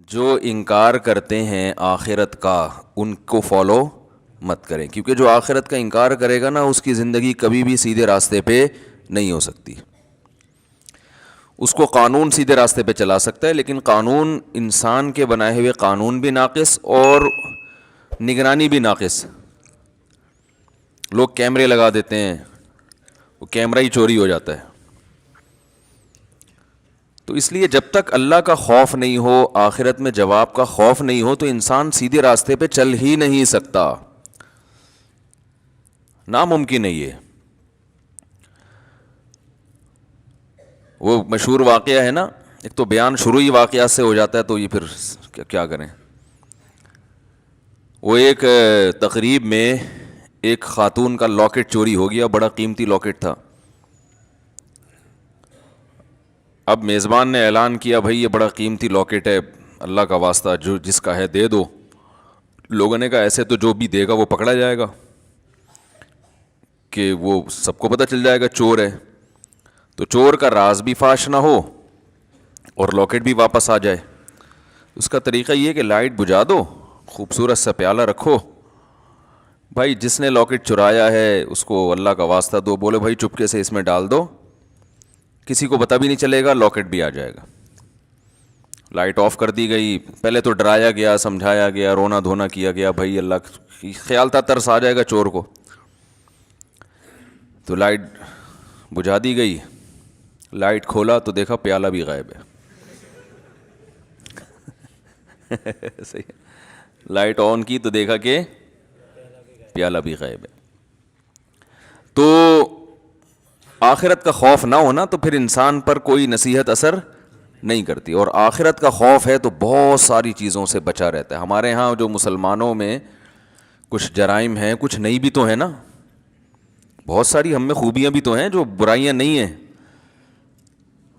جو انکار کرتے ہیں آخرت کا ان کو فالو مت کریں، کیونکہ جو آخرت کا انکار کرے گا نا اس کی زندگی کبھی بھی سیدھے راستے پہ نہیں ہو سکتی۔ اس کو قانون سیدھے راستے پہ چلا سکتا ہے، لیکن قانون انسان کے بنائے ہوئے قانون بھی ناقص اور نگرانی بھی ناقص۔ لوگ کیمرے لگا دیتے ہیں، وہ کیمرہ ہی چوری ہو جاتا ہے۔ تو اس لیے جب تک اللہ کا خوف نہیں ہو، آخرت میں جواب کا خوف نہیں ہو، تو انسان سیدھے راستے پہ چل ہی نہیں سکتا، ناممکن ہے یہ۔ وہ مشہور واقعہ ہے نا، ایک تو بیان شروع ہی واقعات سے ہو جاتا ہے، تو یہ پھر کیا کریں۔ وہ ایک تقریب میں ایک خاتون کا لاکٹ چوری ہو گیا، بڑا قیمتی لاکٹ تھا۔ اب میزبان نے اعلان کیا، بھائی یہ بڑا قیمتی لاکٹ ہے، اللہ کا واسطہ جو جس کا ہے دے دو۔ لوگوں نے کہا ایسے تو جو بھی دے گا وہ پکڑا جائے گا، کہ وہ سب کو پتہ چل جائے گا چور ہے، تو چور کا راز بھی فاش نہ ہو اور لاکٹ بھی واپس آ جائے۔ اس کا طریقہ یہ ہے کہ لائٹ بجھا دو، خوبصورت سا پیالہ رکھو، بھائی جس نے لاکٹ چرایا ہے اس کو اللہ کا واسطہ دو، بولے بھائی چپکے سے اس میں ڈال دو، کسی کو پتہ بھی نہیں چلے گا، لاکٹ بھی آ جائے گا۔ لائٹ آف کر دی گئی، پہلے تو ڈرایا گیا، سمجھایا گیا، رونا دھونا کیا گیا، بھائی اللہ خیال تھا ترس آ جائے گا چور کو، تو لائٹ بجھا دی گئی۔ لائٹ کھولا تو دیکھا پیالہ بھی غائب ہے۔ صحیح ہے۔ لائٹ آن کی تو دیکھا کہ پیالہ بھی غائب ہے۔ تو آخرت کا خوف نہ ہونا تو پھر انسان پر کوئی نصیحت اثر نہیں کرتی، اور آخرت کا خوف ہے تو بہت ساری چیزوں سے بچا رہتا ہے۔ ہمارے ہاں جو مسلمانوں میں کچھ جرائم ہیں، کچھ نہیں بھی تو ہیں نا، بہت ساری ہم میں خوبیاں بھی تو ہیں، جو برائیاں نہیں ہیں۔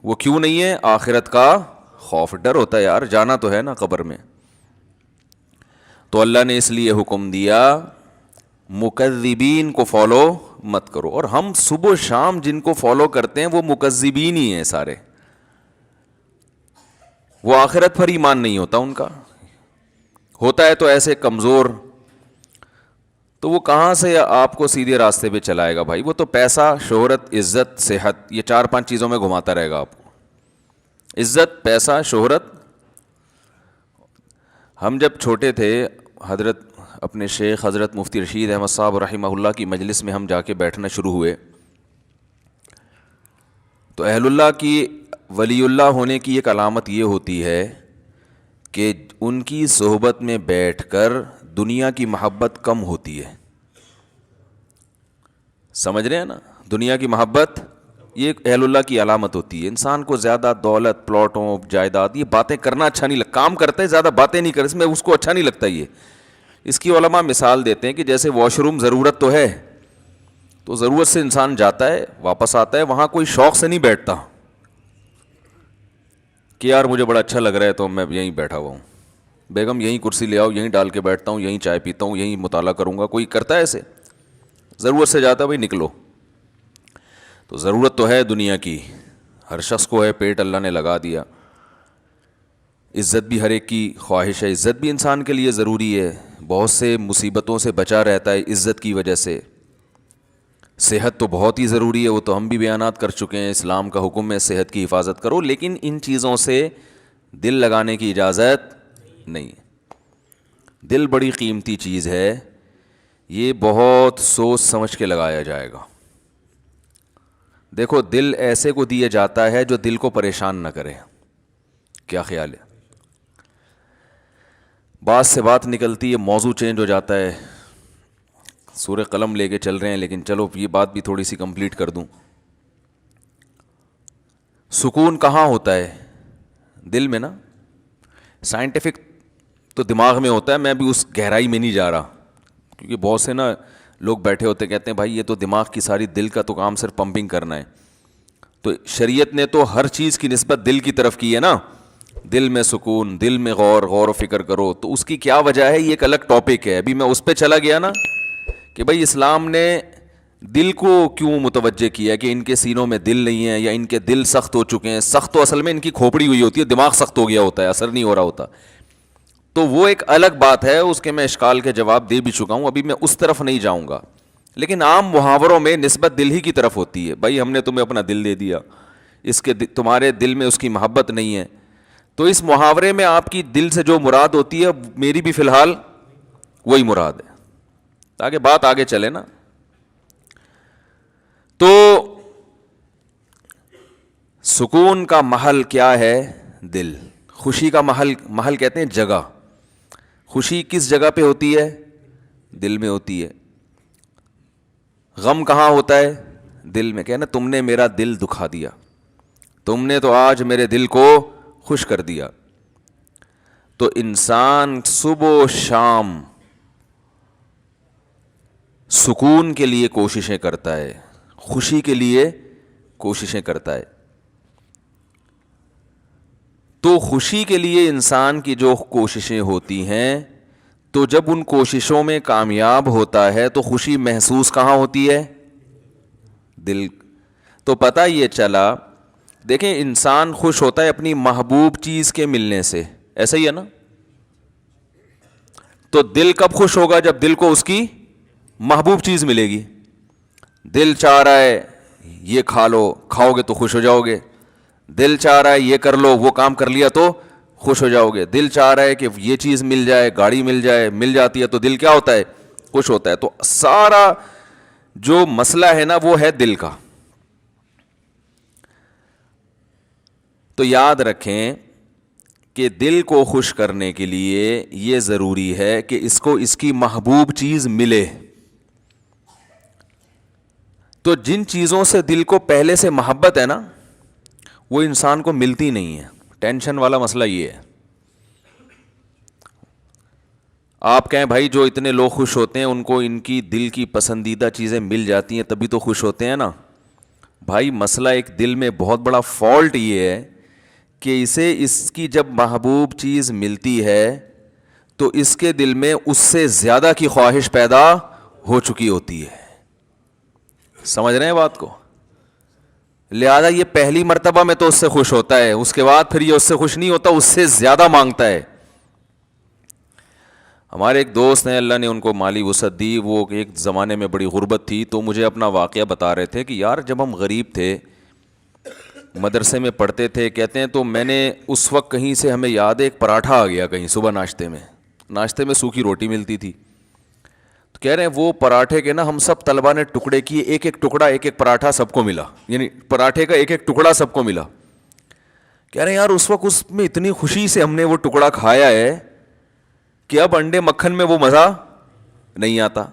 وہ کیوں نہیں ہے؟ آخرت کا خوف، ڈر ہوتا ہے یار، جانا تو ہے نا قبر میں۔ تو اللہ نے اس لیے حکم دیا مکذبین کو فالو مت کرو، اور ہم صبح و شام جن کو فالو کرتے ہیں وہ مکذبین ہی ہیں سارے۔ وہ آخرت پر ایمان نہیں ہوتا ان کا، ہوتا ہے تو ایسے کمزور، تو وہ کہاں سے آپ کو سیدھے راستے پہ چلائے گا بھائی؟ وہ تو پیسہ، شہرت، عزت، صحت، یہ 4-5 چیزوں میں گھماتا رہے گا آپ کو۔ عزت، پیسہ، شہرت۔ ہم جب چھوٹے تھے، حضرت اپنے شیخ حضرت مفتی رشید احمد صاحب رحمہ اللہ کی مجلس میں ہم جا کے بیٹھنا شروع ہوئے، تو اہل اللہ کی، ولی اللہ ہونے کی ایک علامت یہ ہوتی ہے کہ ان کی صحبت میں بیٹھ کر دنیا کی محبت کم ہوتی ہے۔ سمجھ رہے ہیں نا؟ دنیا کی محبت یہ اہل اللہ کی علامت ہوتی ہے۔ انسان کو زیادہ دولت، پلاٹوں، جائیداد، یہ باتیں کرنا اچھا نہیں لگتا، کام کرتا ہے زیادہ باتیں نہیں کرتا، اس میں اس کو اچھا نہیں لگتا۔ یہ اس کی علماء مثال دیتے ہیں کہ جیسے واش روم ضرورت تو ہے، تو ضرورت سے انسان جاتا ہے واپس آتا ہے، وہاں کوئی شوق سے نہیں بیٹھتا کہ یار مجھے بڑا اچھا لگ رہا ہے تو میں یہیں بیٹھا ہوا ہوں، بیگم یہیں کرسی لے آؤ، یہیں ڈال کے بیٹھتا ہوں، یہیں چائے پیتا ہوں، یہیں مطالعہ کروں گا۔ کوئی کرتا ہے ایسے؟ ضرورت سے جاتا ہے، بھائی نکلو۔ تو ضرورت تو ہے دنیا کی، ہر شخص کو ہے، پیٹ اللہ نے لگا دیا۔ عزت بھی ہر ایک کی خواہش ہے، عزت بھی انسان کے لیے ضروری ہے، بہت سے مصیبتوں سے بچا رہتا ہے عزت کی وجہ سے۔ صحت تو بہت ہی ضروری ہے، وہ تو ہم بھی بیانات کر چکے ہیں، اسلام کا حکم ہے صحت کی حفاظت کرو، لیکن ان چیزوں سے دل لگانے کی اجازت نہیں۔ دل بڑی قیمتی چیز ہے، یہ بہت سوچ سمجھ کے لگایا جائے گا۔ دیکھو دل ایسے کو دیا جاتا ہے جو دل کو پریشان نہ کرے۔ کیا خیال ہے؟ بات سے بات نکلتی ہے، موضوع چینج ہو جاتا ہے، سورہ قلم لے کے چل رہے ہیں، لیکن چلو یہ بات بھی تھوڑی سی کمپلیٹ کر دوں۔ سکون کہاں ہوتا ہے؟ دل میں نا۔ سائنٹیفک تو دماغ میں ہوتا ہے، میں بھی اس گہرائی میں نہیں جا رہا، کیونکہ بہت سے نا لوگ بیٹھے ہوتے کہتے ہیں بھائی یہ تو دماغ کی ساری، دل کا تو کام صرف پمپنگ کرنا ہے۔ تو شریعت نے تو ہر چیز کی نسبت دل کی طرف کی ہے نا، دل میں سکون، دل میں غور و فکر کرو، تو اس کی کیا وجہ ہے یہ ایک الگ ٹاپک ہے۔ ابھی میں اس پہ چلا گیا نا کہ بھائی اسلام نے دل کو کیوں متوجہ کیا کہ ان کے سینوں میں دل نہیں ہے یا ان کے دل سخت ہو چکے ہیں. سخت تو اصل میں ان کی کھوپڑی ہوئی ہوتی ہے, دماغ سخت ہو گیا ہوتا ہے, اثر نہیں ہو رہا ہوتا. تو وہ ایک الگ بات ہے, اس کے میں اشکال کے جواب دے بھی چکا ہوں, ابھی میں اس طرف نہیں جاؤں گا. لیکن عام محاوروں میں نسبت دل ہی کی طرف ہوتی ہے. بھائی ہم نے تمہیں اپنا دل دے دیا, اس کے تمہارے دل میں اس کی محبت نہیں ہے. تو اس محاورے میں آپ کی دل سے جو مراد ہوتی ہے میری بھی فی الحال وہی مراد ہے, تاکہ بات آگے چلے نا. تو سکون کا محل کیا ہے؟ دل. خوشی کا محل کہتے ہیں جگہ. خوشی کس جگہ پہ ہوتی ہے؟ دل میں ہوتی ہے. غم کہاں ہوتا ہے؟ دل میں. کہنا تم نے میرا دل دکھا دیا, تم نے تو آج میرے دل کو خوش کر دیا. تو انسان صبح و شام سکون کے لیے کوششیں کرتا ہے, خوشی کے لیے کوششیں کرتا ہے. تو خوشی کے لیے انسان کی جو کوششیں ہوتی ہیں, تو جب ان کوششوں میں کامیاب ہوتا ہے تو خوشی محسوس کہاں ہوتی ہے؟ دل. تو پتہ یہ چلا, دیکھیں انسان خوش ہوتا ہے اپنی محبوب چیز کے ملنے سے, ایسا ہی ہے نا. تو دل کب خوش ہوگا؟ جب دل کو اس کی محبوب چیز ملے گی. دل چاہ رہا ہے یہ کھا لو, کھاؤ گے تو خوش ہو جاؤ گے. دل چاہ رہا ہے یہ کر لو, وہ کام کر لیا تو خوش ہو جاؤ گے. دل چاہ رہا ہے کہ یہ چیز مل جائے, گاڑی مل جائے, مل جاتی ہے تو دل کیا ہوتا ہے؟ خوش ہوتا ہے. تو سارا جو مسئلہ ہے نا وہ ہے دل کا. تو یاد رکھیں کہ دل کو خوش کرنے کے لیے یہ ضروری ہے کہ اس کو اس کی محبوب چیز ملے. تو جن چیزوں سے دل کو پہلے سے محبت ہے نا وہ انسان کو ملتی نہیں ہے. ٹینشن والا مسئلہ یہ ہے. آپ کہیں بھائی جو اتنے لوگ خوش ہوتے ہیں ان کو ان کی دل کی پسندیدہ چیزیں مل جاتی ہیں تبھی تو خوش ہوتے ہیں نا. بھائی مسئلہ ایک دل میں بہت بڑا فالٹ یہ ہے کہ اسے اس کی جب محبوب چیز ملتی ہے تو اس کے دل میں اس سے زیادہ کی خواہش پیدا ہو چکی ہوتی ہے. سمجھ رہے ہیں بات کو؟ لہذا یہ پہلی مرتبہ میں تو اس سے خوش ہوتا ہے, اس کے بعد پھر یہ اس سے خوش نہیں ہوتا, اس سے زیادہ مانگتا ہے. ہمارے ایک دوست ہیں, اللہ نے ان کو مالی وسعت دی, وہ ایک زمانے میں بڑی غربت تھی, تو مجھے اپنا واقعہ بتا رہے تھے کہ یار جب ہم غریب تھے, مدرسے میں پڑھتے تھے, کہتے ہیں تو میں نے اس وقت کہیں سے ہمیں یاد ہے ایک پراٹھا آ گیا کہیں صبح ناشتے میں سوکھی روٹی ملتی تھی. تو کہہ رہے ہیں وہ پراٹھے کے نا ہم سب طلبہ نے ٹکڑے کیے, ایک ایک ٹکڑا, ایک ایک پراٹھا سب کو ملا, یعنی پراٹھے کا ایک ایک ٹکڑا سب کو ملا. کہہ رہے ہیں یار اس وقت اس میں اتنی خوشی سے ہم نے وہ ٹکڑا کھایا ہے کہ اب انڈے مکھن میں وہ مزہ نہیں آتا.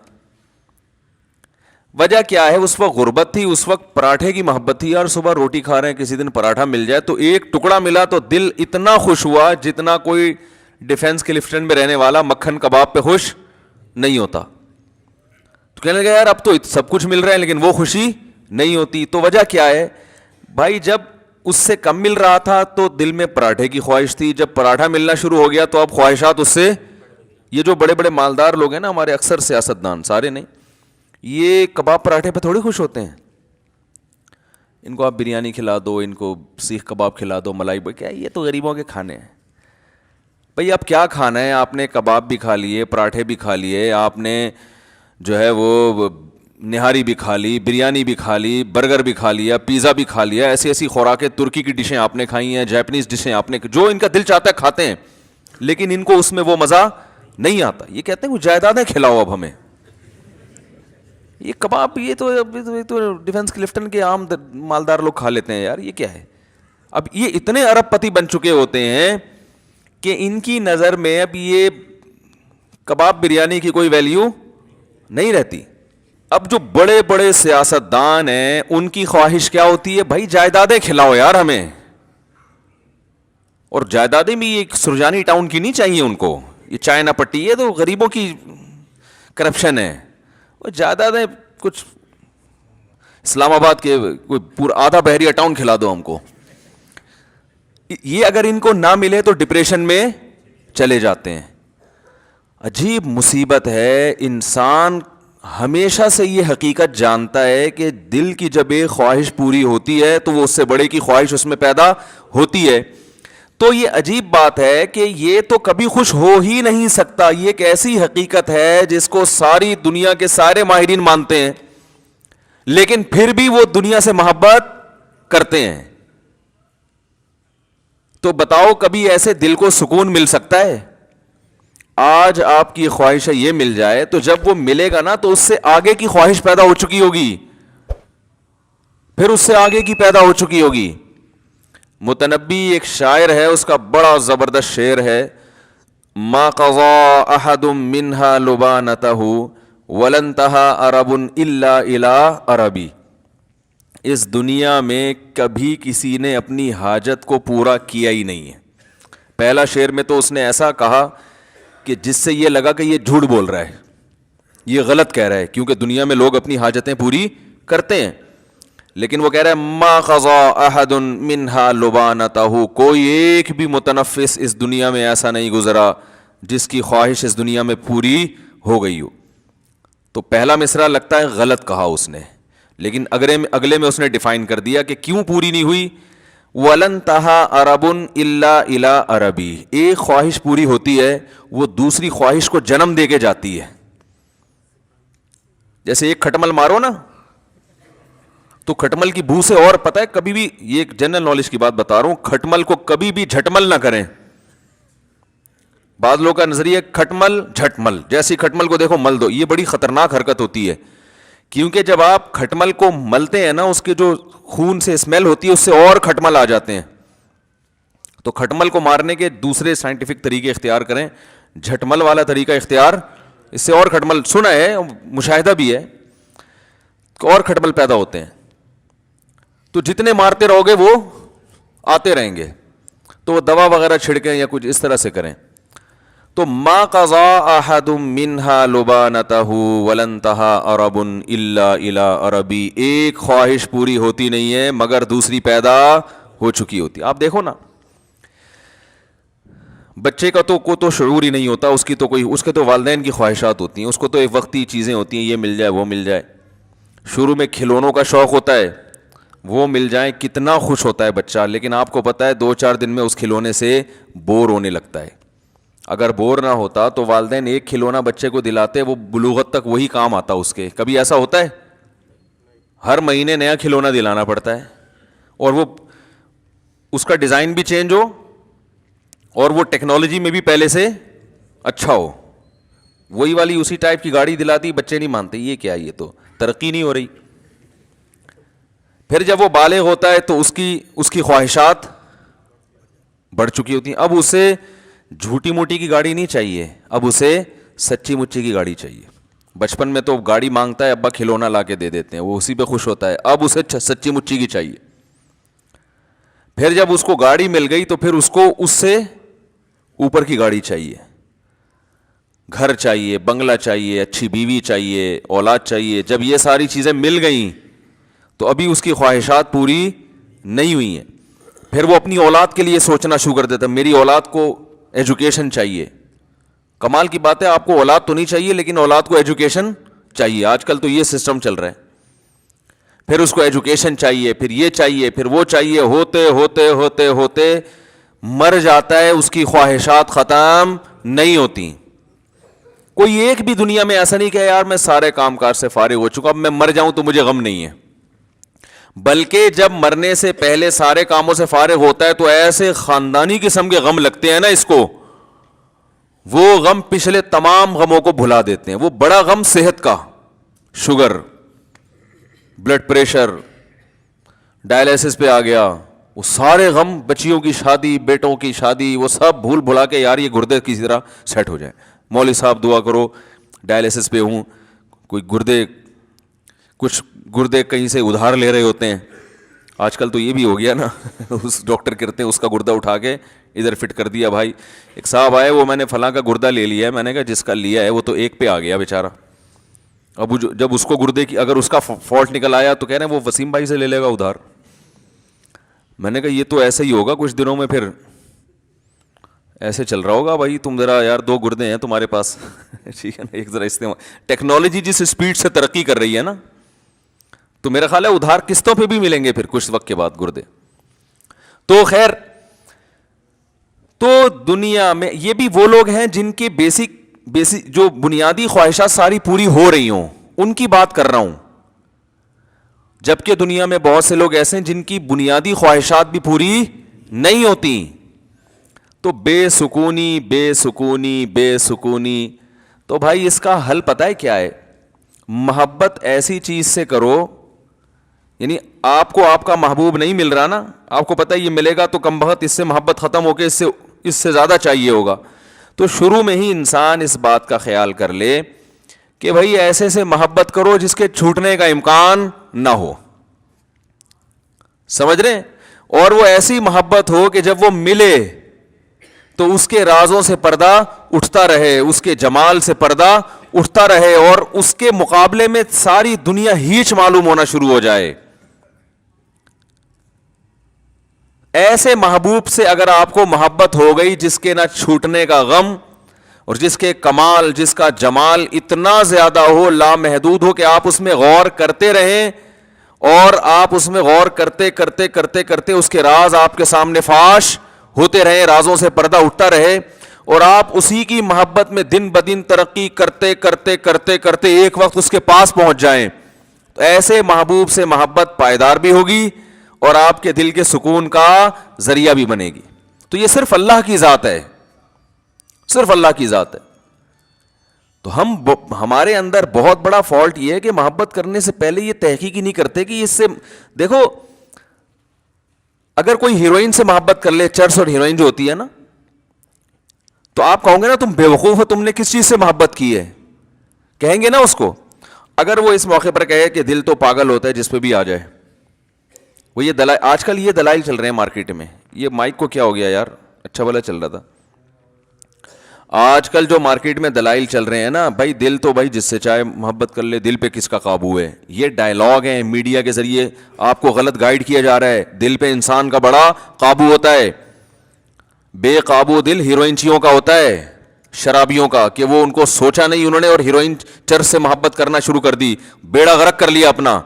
وجہ کیا ہے؟ اس وقت غربت تھی, اس وقت پراٹھے کی محبت تھی. یار صبح روٹی کھا رہے ہیں, کسی دن پراٹھا مل جائے تو ایک ٹکڑا ملا تو دل اتنا خوش ہوا جتنا کوئی ڈیفینس کلفٹن میں رہنے والا مکھن کباب پہ خوش نہیں ہوتا. تو کہنے لگا یار اب تو سب کچھ مل رہا ہے لیکن وہ خوشی نہیں ہوتی. تو وجہ کیا ہے بھائی؟ جب اس سے کم مل رہا تھا تو دل میں پراٹھے کی خواہش تھی, جب پراٹھا ملنا شروع ہو گیا تو اب خواہشات اس سے. یہ جو بڑے بڑے مالدار لوگ ہیں نا ہمارے, اکثر سیاستدان, سارے نہیں, یہ کباب پراٹھے پہ تھوڑی خوش ہوتے ہیں. ان کو آپ بریانی کھلا دو, ان کو سیخ کباب کھلا دو, ملائی, کیا یہ تو غریبوں کے کھانے ہیں. بھئی اب کیا کھانا ہے؟ آپ نے کباب بھی کھا لیے, پراٹھے بھی کھا لیے, آپ نے جو ہے وہ نہاری بھی کھا لی, بریانی بھی کھا لی, برگر بھی کھا لیا, پیزا بھی کھا لیا, ایسی ایسی خوراکیں, ترکی کی ڈشیں آپ نے کھائی ہیں, جاپنیز ڈشیں آپ نے, جو ان کا دل چاہتا ہے کھاتے ہیں, لیکن ان کو اس میں وہ مزہ نہیں آتا. یہ کہتے ہیں وہ جائیدادیں کھلاؤ اب ہمیں, یہ کباب یہ تو ڈیفینس کلفٹن کے عام مالدار لوگ کھا لیتے ہیں. یار یہ کیا ہے؟ اب یہ اتنے ارب پتی بن چکے ہوتے ہیں کہ ان کی نظر میں اب یہ کباب بریانی کی کوئی ویلیو نہیں رہتی. اب جو بڑے بڑے سیاستدان ہیں ان کی خواہش کیا ہوتی ہے؟ بھائی جائیدادیں کھلاؤ یار ہمیں. اور جائیدادیں بھی یہ سرجانی ٹاؤن کی نہیں چاہیے ان کو, یہ چائنا پٹی, یہ تو غریبوں کی کرپشن ہے. وہ جائیدادیں کچھ اسلام آباد کے کوئی پورا آدھا بحریہ ٹاؤن کھلا دو ہم کو. یہ اگر ان کو نہ ملے تو ڈپریشن میں چلے جاتے ہیں. عجیب مصیبت ہے, انسان ہمیشہ سے یہ حقیقت جانتا ہے کہ دل کی جب ایک خواہش پوری ہوتی ہے تو وہ اس سے بڑے کی خواہش اس میں پیدا ہوتی ہے. تو یہ عجیب بات ہے کہ یہ تو کبھی خوش ہو ہی نہیں سکتا. یہ ایک ایسی حقیقت ہے جس کو ساری دنیا کے سارے ماہرین مانتے ہیں, لیکن پھر بھی وہ دنیا سے محبت کرتے ہیں. تو بتاؤ کبھی ایسے دل کو سکون مل سکتا ہے؟ آج آپ کی خواہش یہ مل جائے تو جب وہ ملے گا نا تو اس سے آگے کی خواہش پیدا ہو چکی ہوگی, پھر اس سے آگے کی پیدا ہو چکی ہوگی. متنبی ایک شاعر ہے, اس کا بڑا زبردست شعر ہے, ما قضا احد منها لبانته ولن انتهى عرب الا الى عربی. اس دنیا میں کبھی کسی نے اپنی حاجت کو پورا کیا ہی نہیں ہے. پہلا شعر میں تو اس نے ایسا کہا کہ جس سے یہ لگا کہ یہ جھوٹ بول رہا ہے, یہ غلط کہہ رہا ہے, کیونکہ دنیا میں لوگ اپنی حاجتیں پوری کرتے ہیں. لیکن وہ کہہ رہا ہے ما قضا احد منها لبانته, کوئی ایک بھی متنفس اس دنیا میں ایسا نہیں گزرا جس کی خواہش اس دنیا میں پوری ہو گئی ہو. تو پہلا مصرع لگتا ہے غلط کہا اس نے, لیکن اگلے میں اس نے ڈیفائن کر دیا کہ کیوں پوری نہیں ہوئی. وَلَن تَهَا عَرَبٌ إِلَّا إِلَىٰ عَرَبِي, ایک خواہش پوری ہوتی ہے وہ دوسری خواہش کو جنم دے کے جاتی ہے. جیسے ایک کھٹمل مارو نا تو کھٹمل کی بو سے, اور پتہ ہے کبھی بھی, یہ ایک جنرل نالج کی بات بتا رہا ہوں, کھٹمل کو کبھی بھی جھٹمل نہ کریں. بعض لوگوں کا نظریہ کھٹمل جھٹمل, جیسی کھٹمل کو دیکھو مل دو, یہ بڑی خطرناک حرکت ہوتی ہے. کیونکہ جب آپ کھٹمل کو ملتے ہیں نا, اس کے جو خون سے اسمیل ہوتی ہے اس سے اور کھٹمل آ جاتے ہیں. تو کھٹمل کو مارنے کے دوسرے سائنٹیفک طریقے اختیار کریں, جھٹمل والا طریقہ اختیار, اس سے اور کھٹمل, سنا ہے مشاہدہ بھی ہے, اور کھٹمل پیدا ہوتے ہیں. تو جتنے مارتے رہو گے وہ آتے رہیں گے. تو وہ دوا وغیرہ چھڑکیں یا کچھ اس طرح سے کریں. تو ما قضا احد منها لبانته ولن انتهى عرب الا الى عربی, ایک خواہش پوری ہوتی نہیں ہے مگر دوسری پیدا ہو چکی ہوتی. آپ دیکھو نا, بچے کا تو شعور ہی نہیں ہوتا, اس کے تو والدین کی خواہشات ہوتی ہیں, اس کو تو ایک وقتی چیزیں ہوتی ہیں, یہ مل جائے وہ مل جائے. شروع میں کھلونوں کا شوق ہوتا ہے, وہ مل جائیں کتنا خوش ہوتا ہے بچہ, لیکن آپ کو پتہ ہے 2-4 دن میں اس کھلونے سے بور ہونے لگتا ہے. اگر بور نہ ہوتا تو والدین ایک کھلونا بچے کو دلاتے, وہ بلوغت تک وہی کام آتا اس کے. کبھی ایسا ہوتا ہے؟ ہر مہینے نیا کھلونا دلانا پڑتا ہے, اور وہ اس کا ڈیزائن بھی چینج ہو اور وہ ٹیکنالوجی میں بھی پہلے سے اچھا ہو. وہی والی اسی ٹائپ کی گاڑی دلاتی, بچے نہیں مانتے, یہ کیا, یہ تو ترقی نہیں ہو رہی. پھر جب وہ بالغ ہوتا ہے تو اس کی خواہشات بڑھ چکی ہوتی ہیں. اب اسے جھوٹی موٹی کی گاڑی نہیں چاہیے, اب اسے سچی مچی کی گاڑی چاہیے. بچپن میں تو گاڑی مانگتا ہے, ابا کھلونا لا کے دے دیتے ہیں, وہ اسی پہ خوش ہوتا ہے. اب اسے سچی مچی کی چاہیے. پھر جب اس کو گاڑی مل گئی تو پھر اس کو اس سے اوپر کی گاڑی چاہیے, گھر چاہیے, بنگلہ چاہیے, اچھی بیوی چاہیے, اولاد چاہیے. جب یہ ساری چیزیں مل گئیں تو ابھی اس کی خواہشات پوری نہیں ہوئی ہیں. پھر وہ اپنی اولاد کے لیے سوچنا شروع کر دیتا, میری اولاد کو ایجوکیشن چاہیے. کمال کی بات ہے, آپ کو اولاد تو نہیں چاہیے لیکن اولاد کو ایجوکیشن چاہیے. آج کل تو یہ سسٹم چل رہا ہے. پھر اس کو ایجوکیشن چاہیے, پھر یہ چاہیے, پھر وہ چاہیے, ہوتے ہوتے ہوتے ہوتے مر جاتا ہے, اس کی خواہشات ختم نہیں ہوتی. کوئی ایک بھی دنیا میں ایسا نہیں کہ یار میں سارے کام کار سے فارغ ہو چکا, اب میں مر جاؤں تو مجھے غم نہیں ہے. بلکہ جب مرنے سے پہلے سارے کاموں سے فارغ ہوتا ہے تو ایسے خاندانی قسم کے غم لگتے ہیں نا اس کو, وہ غم پچھلے تمام غموں کو بھلا دیتے ہیں. وہ بڑا غم صحت کا, شوگر, بلڈ پریشر, ڈائلیسس پہ آ گیا, وہ سارے غم, بچیوں کی شادی, بیٹوں کی شادی, وہ سب بھول بھلا کے یار یہ گردے کسی طرح سیٹ ہو جائے. مولوی صاحب دعا کرو, ڈائلیسس پہ ہوں, کوئی کچھ گردے کہیں سے ادھار لے رہے ہوتے ہیں. آج کل تو یہ بھی ہو گیا نا, اس ڈاکٹر کرتے ہیں اس کا گردہ اٹھا کے ادھر فٹ کر دیا. بھائی ایک صاحب آئے, وہ میں نے فلاں کا گردہ لے لیا ہے. میں نے کہا جس کا لیا ہے وہ تو ایک پہ آ گیا بیچارہ. اب جب اس کو گردے کی اگر اس کا فالٹ نکل آیا تو کہہ رہے ہیں وہ وسیم بھائی سے لے لے گا ادھار. میں نے کہا یہ تو ایسا ہی ہوگا کچھ دنوں میں, پھر ایسے چل رہا ہوگا بھائی تم ذرا یار 2 گردے ہیں تمہارے پاس ٹھیک ہے نا, ایک ذرا استعمال. ٹیکنالوجی جس اسپیڈ سے ترقی کر رہی ہے نا, تو میرا خیال ہے ادھار قسطوں پہ بھی ملیں گے پھر کچھ وقت کے بعد گردے. تو خیر, تو دنیا میں یہ بھی وہ لوگ ہیں جن کے بیسک جو بنیادی خواہشات ساری پوری ہو رہی ہوں, ان کی بات کر رہا ہوں. جبکہ دنیا میں بہت سے لوگ ایسے ہیں جن کی بنیادی خواہشات بھی پوری نہیں ہوتی. تو بے سکونی بے سکونی بے سکونی. تو بھائی اس کا حل پتہ ہے کیا ہے؟ محبت ایسی چیز سے کرو, یعنی آپ کو آپ کا محبوب نہیں مل رہا نا, آپ کو پتہ ہے یہ ملے گا تو کم بخت اس سے محبت ختم ہو کے اس سے زیادہ چاہیے ہوگا. تو شروع میں ہی انسان اس بات کا خیال کر لے کہ بھائی ایسے سے محبت کرو جس کے چھوٹنے کا امکان نہ ہو. سمجھ رہے ہیں؟ اور وہ ایسی محبت ہو کہ جب وہ ملے تو اس کے رازوں سے پردہ اٹھتا رہے, اس کے جمال سے پردہ اٹھتا رہے, اور اس کے مقابلے میں ساری دنیا ہیچ معلوم ہونا شروع ہو جائے. ایسے محبوب سے اگر آپ کو محبت ہو گئی جس کے نہ چھوٹنے کا غم, اور جس کے کمال, جس کا جمال اتنا زیادہ ہو, لامحدود ہو, کہ آپ اس میں غور کرتے رہیں, اور آپ اس میں غور کرتے کرتے کرتے کرتے اس کے راز آپ کے سامنے فاش ہوتے رہیں, رازوں سے پردہ اٹھتا رہے, اور آپ اسی کی محبت میں دن بدن ترقی کرتے کرتے کرتے کرتے ایک وقت اس کے پاس پہنچ جائیں, تو ایسے محبوب سے محبت پائیدار بھی ہوگی اور آپ کے دل کے سکون کا ذریعہ بھی بنے گی. تو یہ صرف اللہ کی ذات ہے, صرف اللہ کی ذات ہے. تو ہمارے اندر بہت بڑا فالٹ یہ ہے کہ محبت کرنے سے پہلے یہ تحقیق ہی نہیں کرتے کہ اس سے, دیکھو اگر کوئی ہیروئن سے محبت کر لے, چرس اور ہیروئن جو ہوتی ہے نا, تو آپ کہو گے نا تم بیوقوف ہو, تم نے کس چیز سے محبت کی ہے, کہیں گے نا اس کو. اگر وہ اس موقع پر کہے کہ دل تو پاگل ہوتا ہے جس پہ بھی آ جائے, وہ یہ دلائل, آج کل یہ دلائل چل رہے ہیں مارکیٹ میں. یہ مائک کو کیا ہو گیا یار, اچھا بھلا چل رہا تھا. آج کل جو مارکیٹ میں دلائل چل رہے ہیں نا, بھائی دل تو بھائی جس سے چاہے محبت کر لے, دل پہ کس کا قابو ہے. یہ ڈائلاگ ہیں میڈیا کے ذریعے آپ کو غلط گائیڈ کیا جا رہا ہے. دل پہ انسان کا بڑا قابو ہوتا ہے. بے قابو دل ہیروئنچیوں کا ہوتا ہے, شرابیوں کا, کہ وہ ان کو سوچا نہیں انہوں نے اور ہیروئن چرس سے محبت کرنا شروع کر دی, بیڑا غرق کر لیا اپنا.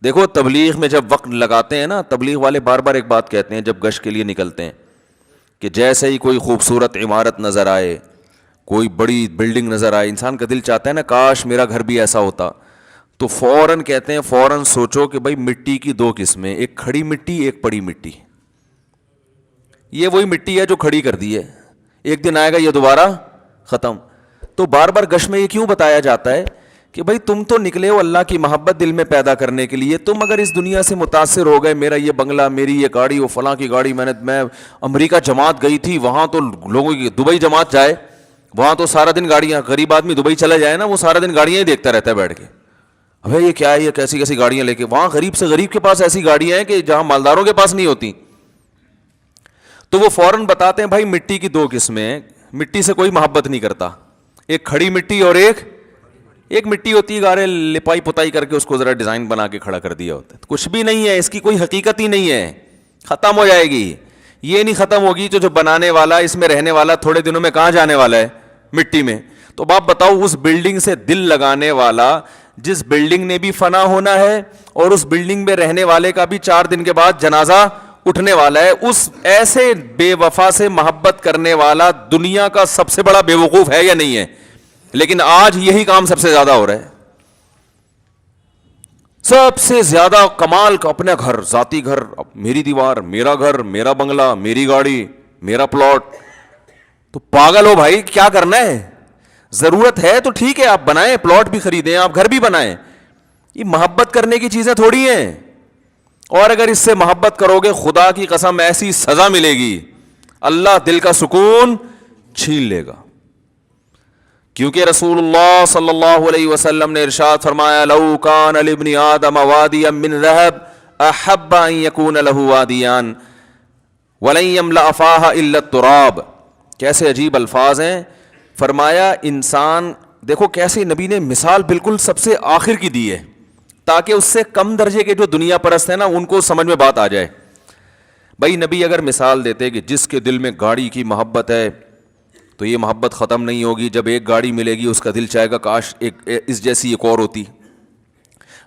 دیکھو تبلیغ میں جب وقت لگاتے ہیں نا, تبلیغ والے بار بار ایک بات کہتے ہیں جب گشت کے لیے نکلتے ہیں, کہ جیسے ہی کوئی خوبصورت عمارت نظر آئے, کوئی بڑی بلڈنگ نظر آئے, انسان کا دل چاہتا ہے نا کاش میرا گھر بھی ایسا ہوتا. تو فوراً کہتے ہیں فوراً سوچو کہ بھائی مٹی کی 2 قسمیں, ایک کھڑی مٹی ایک پڑی مٹی. یہ وہی مٹی ہے جو کھڑی کر دی ہے, ایک دن آئے گا یہ دوبارہ ختم. تو بار بار گشت میں یہ کیوں بتایا جاتا ہے کہ بھائی تم تو نکلے ہو اللہ کی محبت دل میں پیدا کرنے کے لیے. تم اگر اس دنیا سے متاثر ہو گئے, میرا یہ بنگلہ, میری یہ گاڑی, وہ فلاں کی گاڑی, میں امریکہ جماعت گئی تھی, وہاں تو لوگوں کی, دبئی جماعت جائے وہاں تو سارا دن گاڑیاں, غریب آدمی دبئی چلا جائے نا, وہ سارا دن گاڑیاں ہی دیکھتا رہتا ہے بیٹھ کے. ابھی یہ کیا ہے, یہ کیسی کیسی گاڑیاں لے کے, وہاں غریب سے غریب کے پاس ایسی گاڑیاں ہیں کہ جہاں مالداروں کے پاس نہیں ہوتی. تو وہ فوراً بتاتے ہیں بھائی مٹی کی 2 قسمیں, مٹی سے کوئی محبت نہیں کرتا, ایک کھڑی مٹی اور ایک مٹی ہوتی ہے گارے لپائی پتائی کر کے اس کو ذرا ڈیزائن بنا کے کھڑا کر دیا ہوتا ہے. کچھ بھی نہیں ہے, اس کی کوئی حقیقت ہی نہیں ہے, ختم ہو جائے گی. یہ نہیں ختم ہوگی تو جو بنانے والا, اس میں رہنے والا تھوڑے دنوں میں کہاں جانے والا ہے, مٹی میں. تو باپ بتاؤ اس بلڈنگ سے دل لگانے والا, جس بلڈنگ نے بھی فنا ہونا ہے اور اس بلڈنگ میں رہنے والے کا بھی 4 دن کے بعد جنازہ اٹھنے والا ہے, اس ایسے بے وفا سے محبت کرنے والا دنیا کا سب سے بڑا بے وقوف ہے یا نہیں ہے؟ لیکن آج یہی کام سب سے زیادہ ہو رہا ہے. سب سے زیادہ کمال کا اپنا گھر, ذاتی گھر, میری دیوار, میرا گھر, میرا بنگلہ, میری گاڑی, میرا پلاٹ. تو پاگل ہو بھائی, کیا کرنا ہے؟ ضرورت ہے تو ٹھیک ہے آپ بنائیں, پلاٹ بھی خریدیں, آپ گھر بھی بنائیں. یہ محبت کرنے کی چیزیں تھوڑی ہیں. اور اگر اس سے محبت کرو گے, خدا کی قسم ایسی سزا ملے گی, اللہ دل کا سکون چھین لے گا. کیونکہ رسول اللہ صلی اللہ علیہ وسلم نے ارشاد فرمایا, لو کان لابن آدم وادیا من ذهب احب ان یکون له وادیان ولن یملأ فاها الا التراب. کیسے عجیب الفاظ ہیں. فرمایا انسان, دیکھو کیسے نبی نے مثال بالکل سب سے آخر کی دی ہے تاکہ اس سے کم درجے کے جو دنیا پرست ہیں نا ان کو سمجھ میں بات آ جائے. بھائی نبی اگر مثال دیتے کہ جس کے دل میں گاڑی کی محبت ہے تو یہ محبت ختم نہیں ہوگی, جب ایک گاڑی ملے گی اس کا دل چاہے گا کاش اس جیسی ایک اور ہوتی.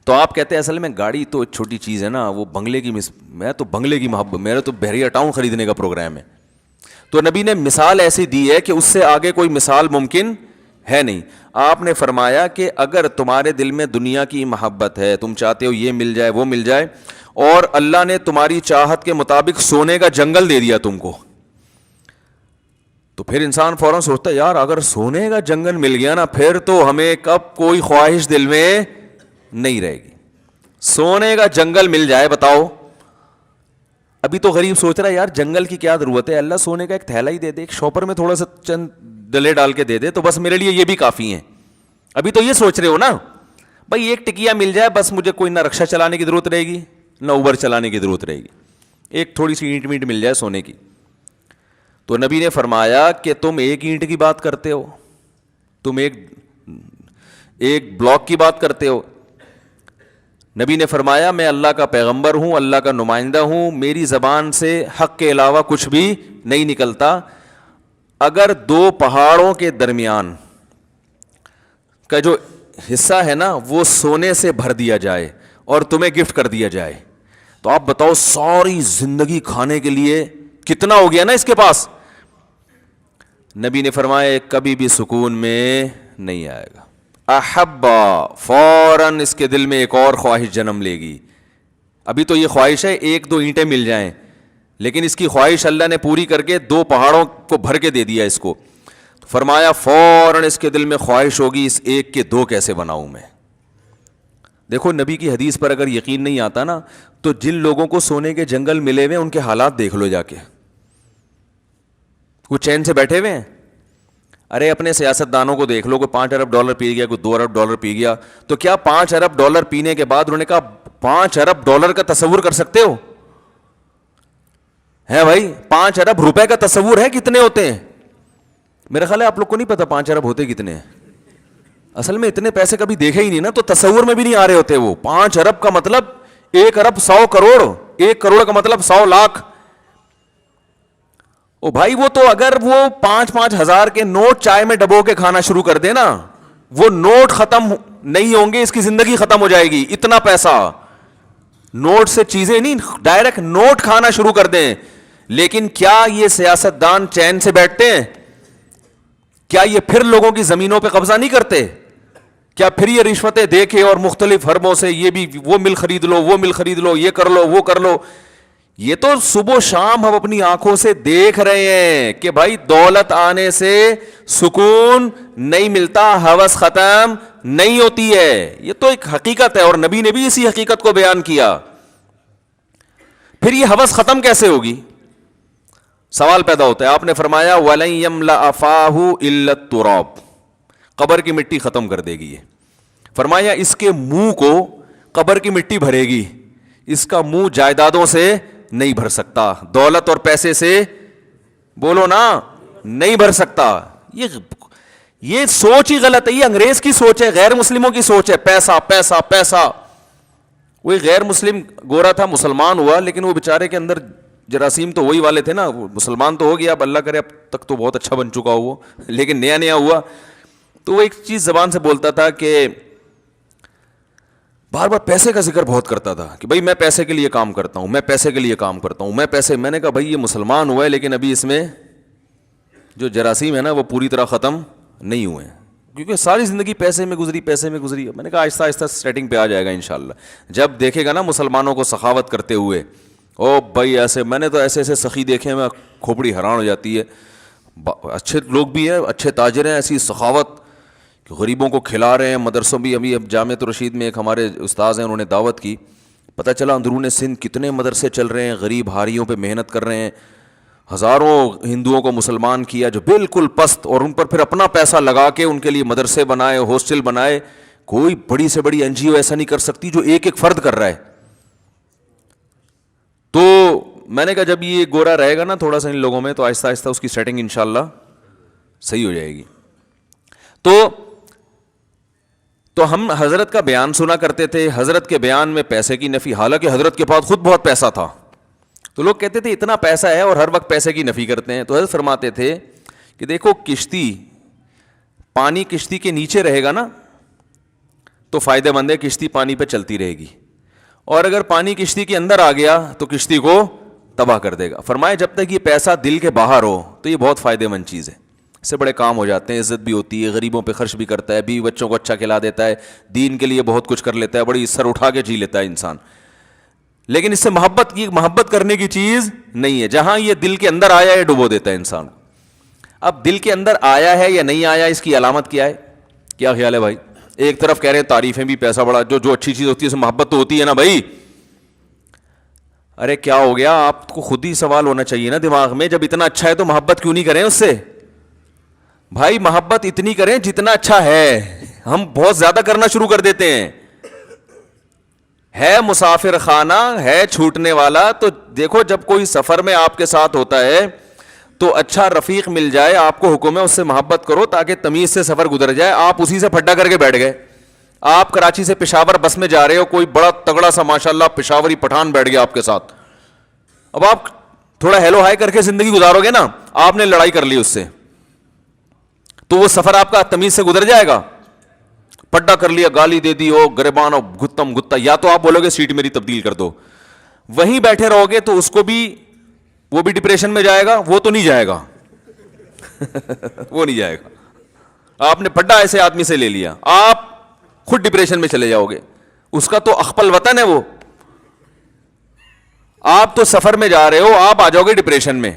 تو آپ کہتے ہیں اصل میں گاڑی تو چھوٹی چیز ہے نا, وہ بنگلے کی میں تو بنگلے کی محبت, میرا تو بحریہ ٹاؤن خریدنے کا پروگرام ہے. تو نبی نے مثال ایسی دی ہے کہ اس سے آگے کوئی مثال ممکن ہے نہیں. آپ نے فرمایا کہ اگر تمہارے دل میں دنیا کی محبت ہے, تم چاہتے ہو یہ مل جائے وہ مل جائے, اور اللہ نے تمہاری چاہت کے مطابق سونے کا جنگل دے دیا تم کو, تو پھر انسان فوراً سوچتا ہے یار اگر سونے کا جنگل مل گیا نا پھر تو ہمیں کب کوئی خواہش دل میں نہیں رہے گی. سونے کا جنگل مل جائے, بتاؤ. ابھی تو غریب سوچ رہا ہے یار جنگل کی کیا ضرورت ہے, اللہ سونے کا ایک تھیلا ہی دے دے, ایک شاپر میں تھوڑا سا چند ڈلے ڈال کے دے دے تو بس میرے لیے یہ بھی کافی ہیں. ابھی تو یہ سوچ رہے ہو نا بھائی ایک ٹکیا مل جائے بس, مجھے کوئی نہ رکشا چلانے کی ضرورت رہے گی نہ اوبر چلانے کی ضرورت رہے گی, ایک تھوڑی سی اینٹ وینٹ مل جائے سونے کی. تو نبی نے فرمایا کہ تم ایک اینٹ کی بات کرتے ہو, تم ایک بلاک کی بات کرتے ہو. نبی نے فرمایا میں اللہ کا پیغمبر ہوں, اللہ کا نمائندہ ہوں, میری زبان سے حق کے علاوہ کچھ بھی نہیں نکلتا. اگر دو پہاڑوں کے درمیان کا جو حصہ ہے نا وہ سونے سے بھر دیا جائے اور تمہیں گفٹ کر دیا جائے تو آپ بتاؤ ساری زندگی کھانے کے لیے کتنا ہو گیا نا اس کے پاس. نبی نے فرمایا کبھی بھی سکون میں نہیں آئے گا. احبا, فوراً اس کے دل میں ایک اور خواہش جنم لے گی. ابھی تو یہ خواہش ہے ایک دو اینٹیں مل جائیں, لیکن اس کی خواہش اللہ نے پوری کر کے دو پہاڑوں کو بھر کے دے دیا اس کو. تو فرمایا فوراً اس کے دل میں خواہش ہوگی اس ایک کے دو کیسے بناؤں میں. دیکھو نبی کی حدیث پر اگر یقین نہیں آتا نا تو جن لوگوں کو سونے کے جنگل ملے ہوئے ان کے حالات دیکھ لو جا کے, وہ چین سے بیٹھے ہوئے ہیں. ارے اپنے سیاست دانوں کو دیکھ لو, کوئی $5 ارب پی گیا, کوئی $2 ارب پی گیا, تو کیا $5 ارب پینے کے بعد انہوں نے کہا $5 ارب کا تصور کر سکتے ہو؟ ہے بھائی $5 ارب کا تصور ہے کتنے ہوتے ہیں؟ میرا خیال ہے آپ لوگ کو نہیں پتا 5 ارب ہوتے کتنے ہیں. اصل میں اتنے پیسے کبھی دیکھے ہی نہیں نا, تو تصور میں بھی نہیں آ رہے ہوتے. وہ 5 ارب کا مطلب 1 ارب 100 کروڑ, 1 کروڑ کا مطلب 100 لاکھ. او بھائی وہ تو اگر وہ 5-5 ہزار کے نوٹ چائے میں ڈبو کے کھانا شروع کر دے نا, وہ نوٹ ختم نہیں ہوں گے, اس کی زندگی ختم ہو جائے گی. اتنا پیسہ, نوٹ سے چیزیں نہیں, ڈائریکٹ نوٹ کھانا شروع کر دیں. لیکن کیا یہ سیاست دان چین سے بیٹھتے ہیں؟ کیا یہ پھر لوگوں کی زمینوں پہ قبضہ نہیں کرتے؟ کیا پھر یہ رشوتیں دے کے اور مختلف حربوں سے یہ بھی وہ مل خرید لو, وہ مل خرید لو, یہ کر لو, وہ کر لو. یہ تو صبح و شام ہم اپنی آنکھوں سے دیکھ رہے ہیں کہ بھائی دولت آنے سے سکون نہیں ملتا, ہوس ختم نہیں ہوتی ہے. یہ تو ایک حقیقت ہے اور نبی نے بھی اسی حقیقت کو بیان کیا. پھر یہ ہوس ختم کیسے ہوگی؟ سوال پیدا ہوتا ہے. آپ نے فرمایا وَلَن يَمْلَأَ فَاهُ إِلَّا التُّرَابُ, قبر کی مٹی ختم کر دے گی. فرمایا اس کے منہ کو قبر کی مٹی بھرے گی, اس کا منہ جائیدادوں سے نہیں بھر سکتا, دولت اور پیسے سے بولو نا نہیں بھر سکتا. یہ سوچ ہی غلط ہے, یہ انگریز کی سوچ ہے, غیر مسلموں کی سوچ ہے. پیسہ پیسہ پیسہ. وہی غیر مسلم گورا تھا, مسلمان ہوا, لیکن وہ بیچارے کے اندر جراثیم تو وہی والے تھے نا. مسلمان تو ہو گیا, اب اللہ کرے اب تک تو بہت اچھا بن چکا وہ, لیکن نیا نیا ہوا. تو وہ ایک چیز زبان سے بولتا تھا کہ بار بار پیسے کا ذکر بہت کرتا تھا کہ بھائی میں پیسے کے لیے کام کرتا ہوں, میں پیسے کے لیے کام کرتا ہوں, میں پیسے. میں نے کہا بھائی یہ مسلمان ہوا ہے لیکن ابھی اس میں جو جراثیم ہے نا وہ پوری طرح ختم نہیں ہوئے ہیں, کیونکہ ساری زندگی پیسے میں گزری, پیسے میں گزری. میں نے کہا آہستہ آہستہ سیٹنگ پہ آ جائے گا انشاءاللہ. جب دیکھے گا نا مسلمانوں کو سخاوت کرتے ہوئے, او بھائی ایسے, میں نے تو ایسے ایسے سخی دیکھے ہیں, میں کھوپڑی حیران ہو جاتی ہے. اچھے لوگ بھی ہیں, اچھے تاجر ہیں, ایسی سخاوت کہ غریبوں کو کھلا رہے ہیں. مدرسوں بھی اب جامعۃ الرشید میں ایک ہمارے استاذ ہیں, انہوں نے دعوت کی, پتہ چلا اندرون سندھ کتنے مدرسے چل رہے ہیں, غریب ہاریوں پہ محنت کر رہے ہیں. ہزاروں ہندوؤں کو مسلمان کیا جو بالکل پست, اور ان پر پھر اپنا پیسہ لگا کے ان کے لیے مدرسے بنائے, ہاسٹل بنائے. کوئی بڑی سے بڑی این جی او ایسا نہیں کر سکتی جو ایک ایک فرد کر رہا ہے. تو میں نے کہا جب یہ گورا رہے گا نا تھوڑا سا ان لوگوں میں, تو آہستہ آہستہ اس کی سیٹنگ انشاءاللہ صحیح ہو جائے گی. تو ہم حضرت کا بیان سنا کرتے تھے, حضرت کے بیان میں پیسے کی نفی, حالانکہ حضرت کے پاس خود بہت پیسہ تھا. تو لوگ کہتے تھے اتنا پیسہ ہے اور ہر وقت پیسے کی نفی کرتے ہیں. تو حضرت فرماتے تھے کہ دیکھو کشتی, پانی کشتی کے نیچے رہے گا نا تو فائدہ مند ہے, کشتی پانی پہ چلتی رہے گی, اور اگر پانی کشتی کے اندر آ گیا تو کشتی کو تباہ کر دے گا. فرمایا جب تک یہ پیسہ دل کے باہر ہو تو یہ بہت فائدہ مند چیز ہے, اس سے بڑے کام ہو جاتے ہیں, عزت بھی ہوتی ہے, غریبوں پہ خرچ بھی کرتا ہے, بیوی بچوں کو اچھا کھلا دیتا ہے, دین کے لیے بہت کچھ کر لیتا ہے, بڑی سر اٹھا کے جی لیتا ہے انسان. لیکن اس سے محبت کرنے کی چیز نہیں ہے. جہاں یہ دل کے اندر آیا ہے ڈبو دیتا ہے انسان. اب دل کے اندر آیا ہے یا نہیں آیا, اس کی علامت کیا ہے؟ کیا خیال ہے بھائی؟ ایک طرف کہہ رہے ہیں تعریفیں بھی, پیسہ بڑا, جو اچھی چیز ہوتی ہے اس میں محبت تو ہوتی ہے نا بھائی. ارے کیا ہو گیا, آپ کو خود ہی سوال ہونا چاہیے نا دماغ میں, جب اتنا اچھا ہے تو محبت کیوں نہیں کریں اس سے؟ بھائی محبت اتنی کریں جتنا اچھا ہے. ہم بہت زیادہ کرنا شروع کر دیتے ہیں. ہے مسافر خانہ ہے چھوٹنے والا, تو دیکھو جب کوئی سفر میں آپ کے ساتھ ہوتا ہے تو اچھا رفیق مل جائے, آپ کو حکم ہے اس سے محبت کرو تاکہ تمیز سے سفر گزر جائے. آپ اسی سے پھڈا کر کے بیٹھ گئے. آپ کراچی سے پشاور بس میں جا رہے ہو, کوئی بڑا تگڑا سا ماشاءاللہ پشاوری پٹھان بیٹھ گیا آپ کے ساتھ. اب آپ تھوڑا ہیلو ہائی کر کے زندگی گزارو گے نا, آپ نے لڑائی کر لی اس سے, تو وہ سفر آپ کا تمیز سے گزر جائے گا؟ پڈا کر لیا, گالی دے دی, او گریبان او گتم گتا, یا تو آپ بولو گے سیٹ میری تبدیل کر دو. وہیں بیٹھے رہو گے تو اس کو بھی, وہ بھی ڈپریشن میں جائے گا, وہ تو نہیں جائے گا وہ نہیں جائے گا. آپ نے پڈا ایسے آدمی سے لے لیا, آپ خود ڈپریشن میں چلے جاؤ گے. اس کا تو اخپل وطن ہے وہ, آپ تو سفر میں جا رہے ہو, آپ آ جاؤ گے ڈپریشن میں.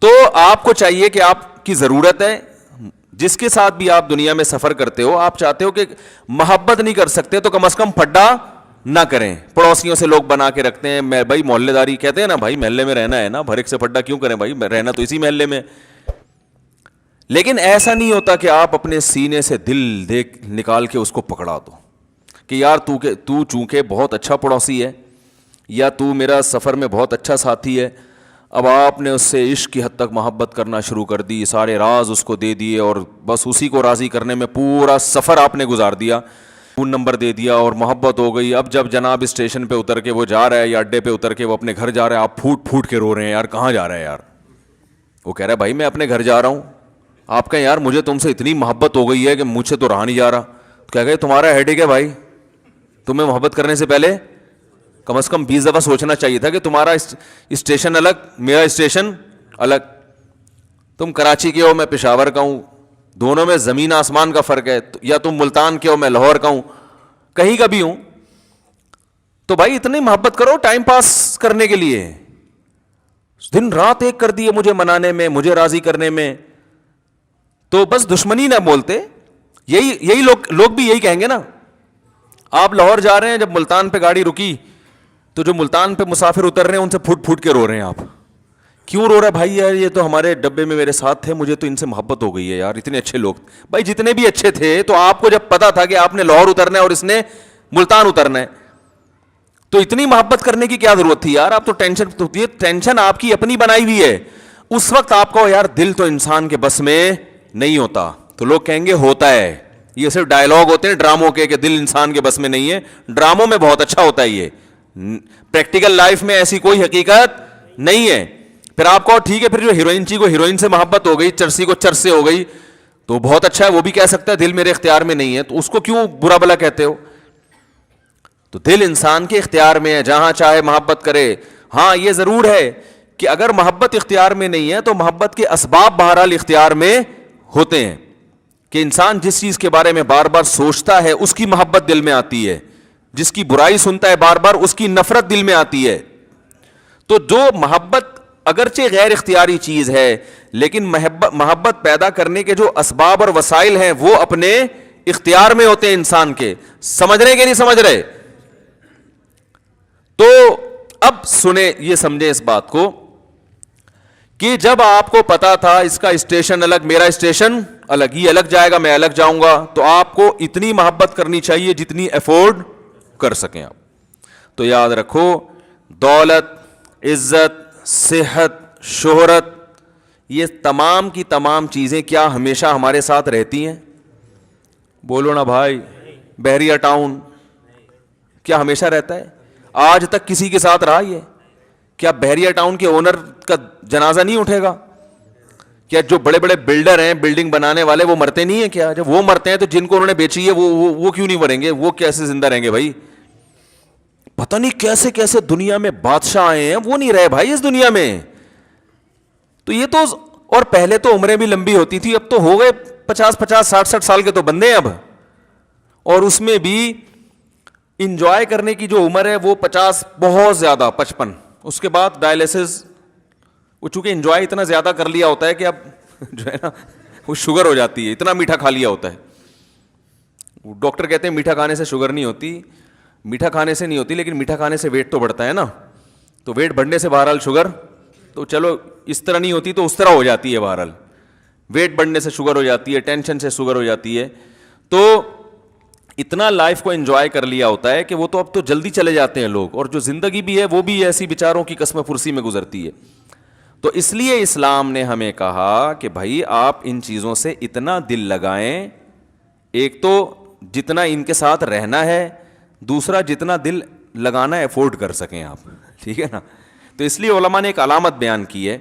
تو آپ کو چاہیے کہ آپ کی ضرورت ہے, جس کے ساتھ بھی آپ دنیا میں سفر کرتے ہو, آپ چاہتے ہو کہ محبت نہیں کر سکتے تو کم از کم پھڈا نہ کریں. پڑوسیوں سے لوگ بنا کے رکھتے ہیں, میں بھائی محلے داری کہتے ہیں نا, بھائی محلے میں رہنا ہے نا, بھر ایک سے پھڈا کیوں کریں بھائی, رہنا تو اسی محلے میں. لیکن ایسا نہیں ہوتا کہ آپ اپنے سینے سے دل دیکھ نکال کے اس کو پکڑا دو کہ یار تو چونکہ بہت اچھا پڑوسی ہے, یا تو میرا سفر میں بہت اچھا ساتھی ہے, اب آپ نے اس سے عشق کی حد تک محبت کرنا شروع کر دی, سارے راز اس کو دے دیے, اور بس اسی کو راضی کرنے میں پورا سفر آپ نے گزار دیا, فون نمبر دے دیا اور محبت ہو گئی. اب جب جناب اسٹیشن پہ اتر کے وہ جا رہا ہے, یا اڈے پہ اتر کے وہ اپنے گھر جا رہا ہے, آپ پھوٹ پھوٹ کے رو رہے ہیں, یار کہاں جا رہا ہے یار؟ وہ کہہ رہا ہے بھائی میں اپنے گھر جا رہا ہوں. آپ کہیں یار مجھے تم سے اتنی محبت ہو گئی ہے کہ مجھ سے تو رہا نہیں جا رہا. کہہ گئے تمہارا ہیڈیک ہے بھائی, تمہیں محبت کرنے سے پہلے کم از کم 20 دفعہ سوچنا چاہیے تھا کہ تمہارا اسٹیشن الگ, میرا اسٹیشن الگ. تم کراچی کے ہو, میں پشاور کا ہوں, دونوں میں زمین آسمان کا فرق ہے. یا تم ملتان کے ہو, میں لاہور کا ہوں, کہیں کا بھی ہوں. تو بھائی اتنی محبت کرو ٹائم پاس کرنے کے لیے, دن رات ایک کر دیے مجھے منانے میں, مجھے راضی کرنے میں, تو بس دشمنی نہ بولتے. یہی لوگ بھی یہی کہیں گے نا. آپ لاہور جا رہے ہیں, جب ملتان پہ گاڑی رکی تو جو ملتان پہ مسافر اتر رہے ہیں ان سے پھوٹ پھوٹ کے رو رہے ہیں. آپ کیوں رو رہا ہے بھائی؟ یار یہ تو ہمارے ڈبے میں میرے ساتھ تھے, مجھے تو ان سے محبت ہو گئی ہے یار, اتنے اچھے لوگ. بھائی جتنے بھی اچھے تھے, تو آپ کو جب پتا تھا کہ آپ نے لاہور اترنا ہے اور اس نے ملتان اترنا ہے, تو اتنی محبت کرنے کی کیا ضرورت تھی یار؟ آپ تو ٹینشن آپ کی اپنی بنائی ہوئی ہے. اس وقت آپ کو یار دل تو انسان کے بس میں نہیں ہوتا. تو لوگ کہیں گے ہوتا ہے, یہ صرف ڈائلاگ ہوتے ہیں ڈراموں کے کہ دل انسان کے بس میں نہیں ہے. ڈراموں میں بہت اچھا ہوتا ہے, یہ پریکٹیکل لائف میں ایسی کوئی حقیقت نہیں ہے. پھر آپ کو ٹھیک ہے, پھر جو ہیروئن چی کو ہیروئن سے محبت ہو گئی, چرسی کو چرس سے ہو گئی, تو بہت اچھا ہے, وہ بھی کہہ سکتا ہے دل میرے اختیار میں نہیں ہے, تو اس کو کیوں برا بلا کہتے ہو؟ تو دل انسان کے اختیار میں ہے, جہاں چاہے محبت کرے. ہاں یہ ضرور ہے کہ اگر محبت اختیار میں نہیں ہے تو محبت کے اسباب بہرحال اختیار میں ہوتے ہیں, کہ انسان جس چیز کے بارے میں بار بار سوچتا ہے اس کی محبت دل میں آتی ہے, جس کی برائی سنتا ہے بار بار اس کی نفرت دل میں آتی ہے. تو جو محبت اگرچہ غیر اختیاری چیز ہے, لیکن محبت پیدا کرنے کے جو اسباب اور وسائل ہیں وہ اپنے اختیار میں ہوتے ہیں انسان کے. سمجھ رہے کہ نہیں سمجھ رہے؟ تو اب سنیں, یہ سمجھیں اس بات کو کہ جب آپ کو پتا تھا اس کا اسٹیشن الگ, میرا اسٹیشن الگ, یہ الگ جائے گا, میں الگ جاؤں گا, تو آپ کو اتنی محبت کرنی چاہیے جتنی افورڈ کر سکیں آپ. تو یاد رکھو, دولت, عزت, صحت, شہرت, یہ تمام کی تمام چیزیں کیا ہمیشہ ہمارے ساتھ رہتی ہیں؟ بولو نا بھائی. بحریہ ٹاؤن کیا ہمیشہ رہتا ہے؟ آج تک کسی کے ساتھ رہا یہ؟ کیا بحریہ ٹاؤن کے اونر کا جنازہ نہیں اٹھے گا؟ کیا جو بڑے بڑے بلڈر ہیں, بلڈنگ بنانے والے, وہ مرتے نہیں ہیں کیا؟ جب وہ مرتے ہیں تو جن کو انہوں نے بیچی ہے وہ کیوں نہیں مریں گے؟ وہ کیسے زندہ رہیں گے بھائی؟ پتہ نہیں کیسے کیسے دنیا میں بادشاہ آئے ہیں, وہ نہیں رہے بھائی اس دنیا میں. تو یہ تو, اور پہلے تو عمریں بھی لمبی ہوتی تھی, اب تو ہو گئے 50 60 سال کے تو بندے ہیں اب, اور اس میں بھی انجوائے کرنے کی جو عمر ہے وہ 50, بہت زیادہ 55. اس کے بعد ڈائلیسس, وہ چونکہ انجوائے اتنا زیادہ کر لیا ہوتا ہے کہ اب جو ہے نا وہ شوگر ہو جاتی ہے, اتنا میٹھا کھا لیا ہوتا ہے. ڈاکٹر کہتے ہیں میٹھا کھانے سے شوگر نہیں ہوتی, میٹھا کھانے سے نہیں ہوتی, لیکن میٹھا کھانے سے ویٹ تو بڑھتا ہے نا. تو ویٹ بڑھنے سے بہرحال شوگر, تو چلو اس طرح نہیں ہوتی تو اس طرح ہو جاتی ہے. بہرحال ویٹ بڑھنے سے شوگر ہو جاتی ہے, ٹینشن سے شوگر ہو جاتی ہے. تو اتنا لائف کو انجوائے کر لیا ہوتا ہے کہ وہ تو اب تو جلدی چلے جاتے ہیں لوگ, اور جو زندگی بھی ہے وہ بھی ایسی بیچاروں کی قسم پرسی میں گزرتی ہے. تو اس لیے اسلام نے ہمیں کہا کہ بھائی آپ ان چیزوں سے اتنا دل لگائیں, ایک تو جتنا ان کے ساتھ رہنا ہے, دوسرا جتنا دل لگانا افورڈ کر سکیں آپ, ٹھیک ہے نا. تو اس لیے علماء نے ایک علامت بیان کی ہے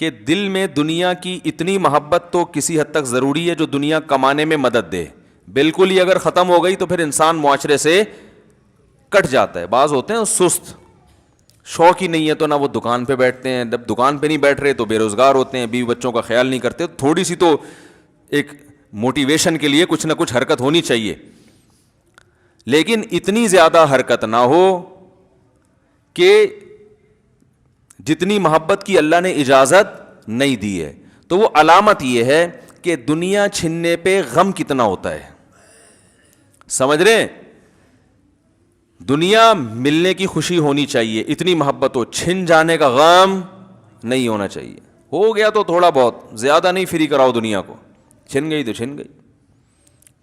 کہ دل میں دنیا کی اتنی محبت تو کسی حد تک ضروری ہے جو دنیا کمانے میں مدد دے. بالکل ہی اگر ختم ہو گئی تو پھر انسان معاشرے سے کٹ جاتا ہے. بعض ہوتے ہیں سست, شوق ہی نہیں ہے تو نہ وہ دکان پہ بیٹھتے ہیں, جب دکان پہ نہیں بیٹھ رہے تو بے روزگار ہوتے ہیں, بیوی بچوں کا خیال نہیں کرتے. تھوڑی سی تو ایک موٹیویشن کے لیے کچھ نہ کچھ حرکت ہونی چاہیے, لیکن اتنی زیادہ حرکت نہ ہو کہ جتنی محبت کی اللہ نے اجازت نہیں دی ہے. تو وہ علامت یہ ہے کہ دنیا چھننے پہ غم کتنا ہوتا ہے, سمجھ رہے؟ دنیا ملنے کی خوشی ہونی چاہیے, اتنی محبت ہو, چھن جانے کا غم نہیں ہونا چاہیے. ہو گیا تو تھوڑا بہت, زیادہ نہیں فری کراؤ دنیا کو. چھن گئی تو چھن گئی.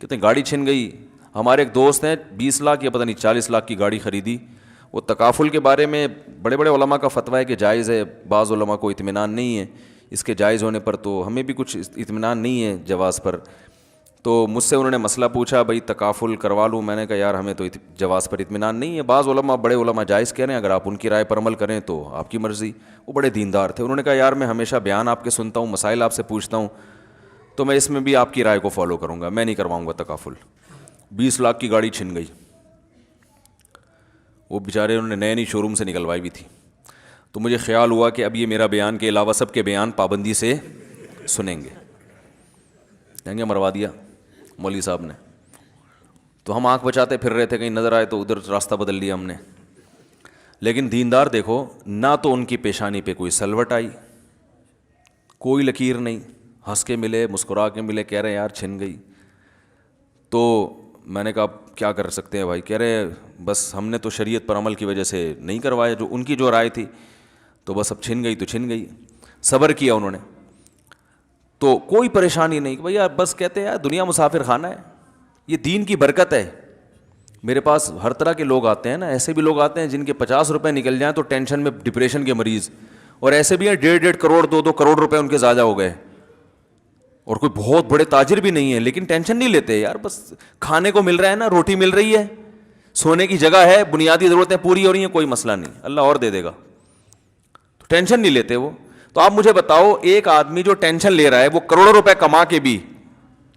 کہتے ہیں گاڑی چھن گئی, ہمارے ایک دوست ہیں 20 لاکھ یا پتہ نہیں 40 لاکھ کی گاڑی خریدی. وہ تکافل کے بارے میں بڑے بڑے علماء کا فتویٰ ہے کہ جائز ہے, بعض علماء کو اطمینان نہیں ہے اس کے جائز ہونے پر, تو ہمیں بھی کچھ اطمینان نہیں ہے جواز پر. تو مجھ سے انہوں نے مسئلہ پوچھا, بھائی تکافل کروا لوں؟ میں نے کہا یار ہمیں تو جواز پر اطمینان نہیں ہے. بعض علماء, بڑے علماء جائز کہہ رہے ہیں, اگر آپ ان کی رائے پر عمل کریں تو آپ کی مرضی. وہ بڑے دیندار تھے, انہوں نے کہا یار میں ہمیشہ بیان آپ کے سنتا ہوں, مسائل آپ سے پوچھتا ہوں, تو میں اس میں بھی آپ کی رائے کو فالو کروں گا, میں نہیں کرواؤں گا تکافل. 20 لاکھ کی گاڑی چھن گئی, وہ بیچارے انہوں نے نئی شو روم سے نکلوائی بھی تھی. تو مجھے خیال ہوا کہ اب یہ میرا بیان کے علاوہ سب کے بیان پابندی سے سنیں گے, کہیں گے مروا دیا مولوی صاحب نے. تو ہم آنکھ بچاتے پھر رہے تھے, کہیں نظر آئے تو ادھر راستہ بدل لیا ہم نے. لیکن دیندار دیکھو, نہ تو ان کی پیشانی پہ کوئی سلوٹ آئی, کوئی لکیر نہیں, ہنس کے ملے, مسکرا کے ملے, کہہ رہے ہیں یار چھن گئی. تو میں نے کہا کیا کر سکتے ہیں بھائی؟ کہہ رہے بس ہم نے تو شریعت پر عمل کی وجہ سے نہیں کروایا, جو ان کی جو رائے تھی, تو بس اب چھن گئی تو چھن گئی. صبر کیا انہوں نے, تو کوئی پریشانی نہیں کہ بھائی یار بس. کہتے ہیں یار دنیا مسافر خانہ ہے, یہ دین کی برکت ہے. میرے پاس ہر طرح کے لوگ آتے ہیں نا, ایسے بھی لوگ آتے ہیں جن کے 50 روپے نکل جائیں تو ٹینشن میں, ڈپریشن کے مریض, اور ایسے بھی ہیں 1.5 کروڑ 2 کروڑ روپے ان کے ضائع ہو گئے, اور کوئی بہت بڑے تاجر بھی نہیں ہے, لیکن ٹینشن نہیں لیتے یار, بس کھانے کو مل رہا ہے نا, روٹی مل رہی ہے, سونے کی جگہ ہے, بنیادی ضرورتیں پوری ہو رہی ہیں, کوئی مسئلہ نہیں, اللہ اور دے دے گا, تو ٹینشن نہیں لیتے وہ. تو آپ مجھے بتاؤ, ایک آدمی جو ٹینشن لے رہا ہے وہ کروڑوں روپے کما کے بھی,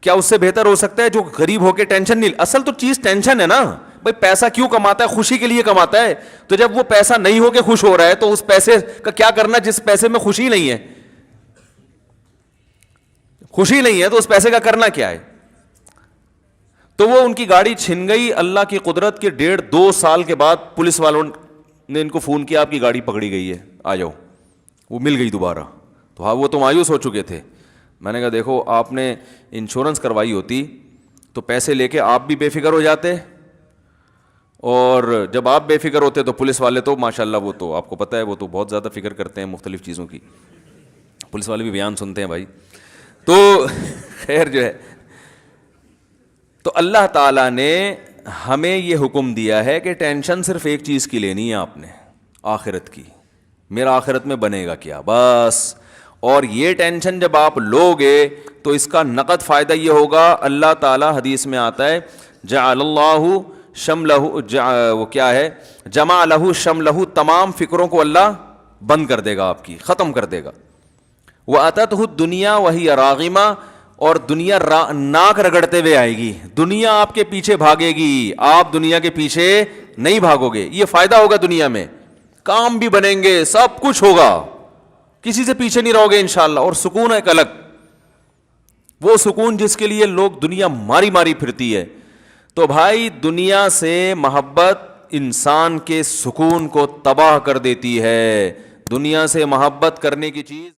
کیا اس سے بہتر ہو سکتا ہے جو غریب ہو کے ٹینشن نہیں؟ اصل تو چیز ٹینشن ہے نا بھائی. پیسہ کیوں کماتا ہے؟ خوشی کے لیے کماتا ہے. تو جب وہ پیسہ نہیں ہو کے خوش ہو رہا ہے تو اس پیسے کا کیا کرنا جس پیسے میں خوشی نہیں ہے؟ خوشی نہیں ہے تو اس پیسے کا کرنا کیا ہے؟ تو وہ ان کی گاڑی چھن گئی. اللہ کی قدرت کے 1.5-2 سال کے بعد پولیس والوں نے ان کو فون کیا, آپ کی گاڑی پکڑی گئی ہے, آ جاؤ. وہ مل گئی دوبارہ. تو ہاں وہ تو مایوس ہو چکے تھے. میں نے کہا دیکھو آپ نے انشورنس کروائی ہوتی تو پیسے لے کے آپ بھی بے فکر ہو جاتے, اور جب آپ بے فکر ہوتے تو پولیس والے تو ماشاءاللہ, وہ تو آپ کو پتہ ہے وہ تو بہت زیادہ فکر کرتے ہیں مختلف چیزوں کی. پولیس والے بھی بیان سنتے ہیں بھائی. تو خیر جو ہے, تو اللہ تعالیٰ نے ہمیں یہ حکم دیا ہے کہ ٹینشن صرف ایک چیز کی لینی ہے آپ نے, آخرت کی. میرا آخرت میں بنے گا کیا, بس. اور یہ ٹینشن جب آپ لوگے تو اس کا نقد فائدہ یہ ہوگا, اللہ تعالیٰ حدیث میں آتا ہے جعل اللہ شملہ, وہ کیا ہے, جمع لہ شملہ, تمام فکروں کو اللہ بند کر دے گا آپ کی, ختم کر دے گا. وَأَتَتْهُ الدُّنْيَا وَهِيَ رَاغِمَةٌ, اور دنیا ناک رگڑتے ہوئے آئے گی. دنیا آپ کے پیچھے بھاگے گی, آپ دنیا کے پیچھے نہیں بھاگو گے. یہ فائدہ ہوگا دنیا میں, کام بھی بنیں گے, سب کچھ ہوگا, کسی سے پیچھے نہیں رہو گے انشاءاللہ. اور سکون ایک الگ, وہ سکون جس کے لیے لوگ دنیا ماری ماری پھرتی ہے. تو بھائی دنیا سے محبت انسان کے سکون کو تباہ کر دیتی ہے. دنیا سے محبت کرنے کی چیز